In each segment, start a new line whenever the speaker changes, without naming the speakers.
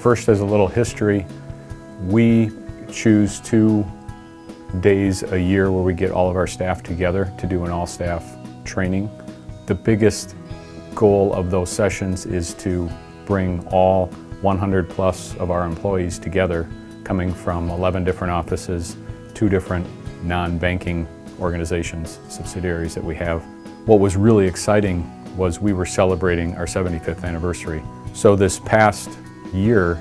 First, as a little history, we choose 2 days a year where we get all of our staff together to do an all-staff training. The biggest goal of those sessions is to bring all 100 plus of our employees together, coming from 11 different offices, 2 different non-banking organizations, subsidiaries that we have. What was really exciting was we were celebrating our 75th anniversary. So this past year,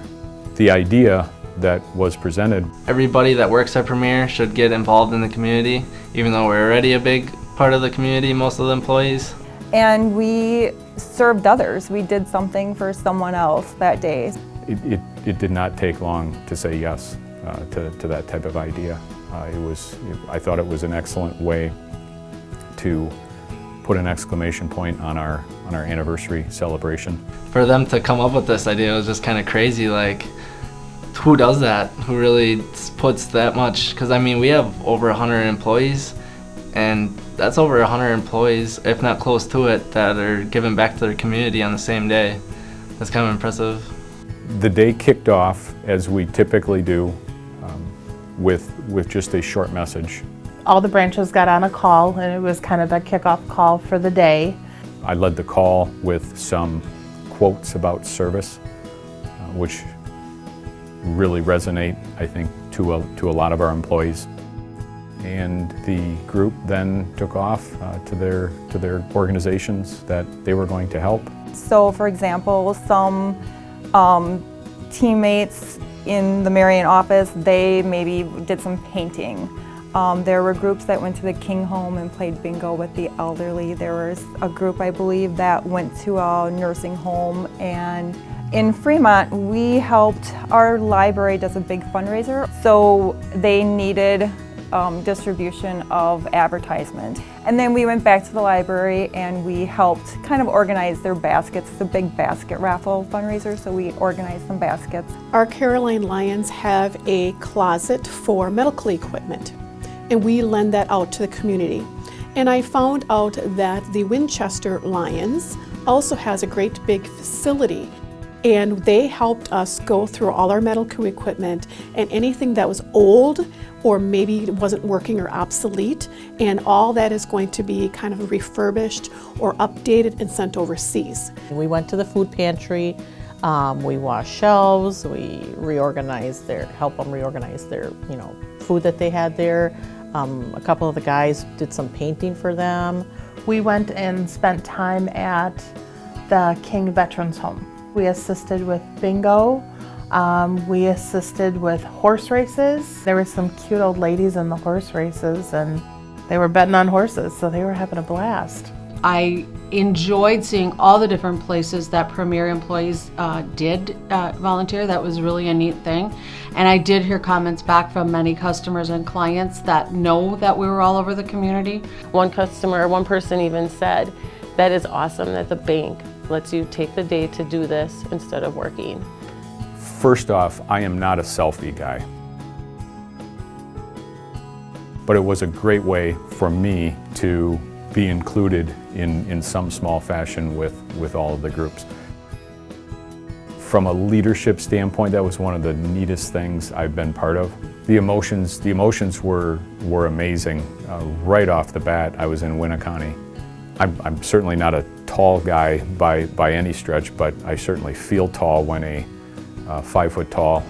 the idea that was presented.
Everybody that works at Premier should get involved in the community, even though we're already a big part of the community, most of the employees.
And we served others. We did something for someone else that day.
It did not take long to say yes to that type of idea. I thought it was an excellent way to put an exclamation point on our anniversary celebration.
For them to come up with this idea was just kind of crazy. Like, who does that? Who really puts that much? Because I mean, we have over 100 employees, and that's over 100 employees, if not close to it, that are giving back to their community on the same day. That's kind of impressive.
The day kicked off, as we typically do, with just a short message.
All the branches got on a call, and it was kind of a kickoff call for the day.
I led the call with some quotes about service, which really resonate, I think, to a lot of our employees. And the group then took off to their organizations that they were going to help.
So, for example, some teammates in the Marion office, they maybe did some painting. There were groups that went to the King home and played bingo with the elderly. There was a group, I believe, that went to a nursing home. And in Fremont, we helped, our library does a big fundraiser, so they needed distribution of advertisement. And then we went back to the library and we helped kind of organize their baskets. It's a big basket raffle fundraiser, so we organized some baskets.
Our Caroline Lions have a closet for medical equipment, and we lend that out to the community. And I found out that the Winchester Lions also has a great big facility, and they helped us go through all our medical equipment and anything that was old or maybe wasn't working or obsolete, and all that is going to be kind of refurbished or updated and sent overseas.
We went to the food pantry, we washed shelves, we helped them reorganize their, food that they had there. A couple of the guys did some painting for them. We went and spent time at the King Veterans Home. We assisted with bingo. We assisted with horse races. There were some cute old ladies in the horse races, and they were betting on horses, so they were having a blast.
I enjoyed seeing all the different places that Premier employees did volunteer. That was really a neat thing. And I did hear comments back from many customers and clients that know that we were all over the community.
One person even said, "That is awesome that the bank lets you take the day to do this instead of working."
First off, I am not a selfie guy. But it was a great way for me to be included in some small fashion with all of the groups. From a leadership standpoint, that was one of the neatest things I've been part of. The emotions were amazing. Right off the bat, I was in Winneconne. I'm certainly not a tall guy by any stretch, but I certainly feel tall when a 5 foot tall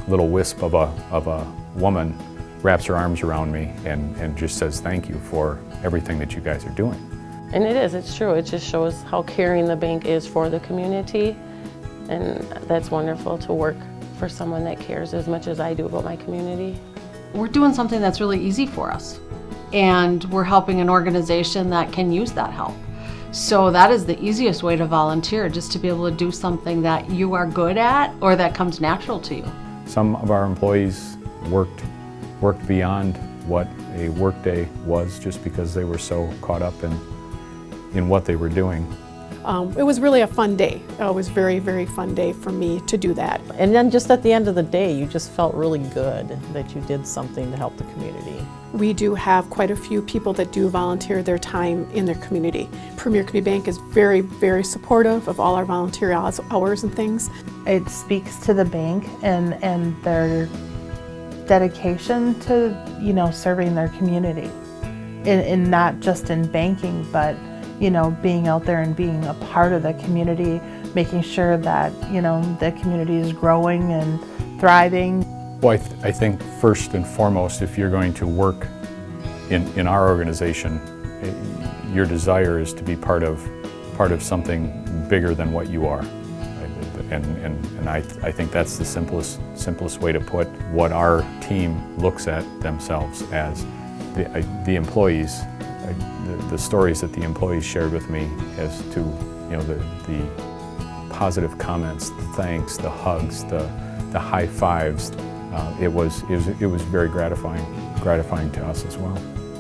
little wisp of a woman wraps her arms around me and just says thank you for everything that you guys are doing.
And it's true. It just shows how caring the bank is for the community, and that's wonderful to work for someone that cares as much as I do about my community.
We're doing something that's really easy for us, and we're helping an organization that can use that help. So that is the easiest way to volunteer, just to be able to do something that you are good at or that comes natural to you.
Some of our employees worked beyond what a workday was just because they were so caught up in what they were doing.
it was really a fun day. It was very, very fun day for me to do that.
And then just at the end of the day, you just felt really good that you did something to help the community.
We do have quite a few people that do volunteer their time in their community. Premier Community Bank is very, very supportive of all our volunteer hours and things.
It speaks to the bank and their dedication to, you know, serving their community. And not just in banking, but, you know, being out there and being a part of the community, making sure that, you know, the community is growing and thriving.
Well, I think first and foremost, if you're going to work in our organization, your desire is to be part of something bigger than what you are. And I think that's the simplest way to put what our team looks at themselves as. The employees, the stories that the employees shared with me as to, you know, the positive comments, the thanks, the hugs, the high fives. It was very gratifying to us as well.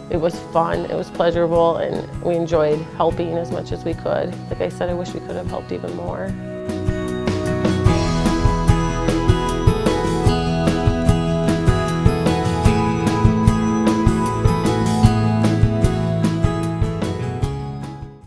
It was fun, it was pleasurable, and we enjoyed helping as much as we could. Like I said, I wish we could have helped even more.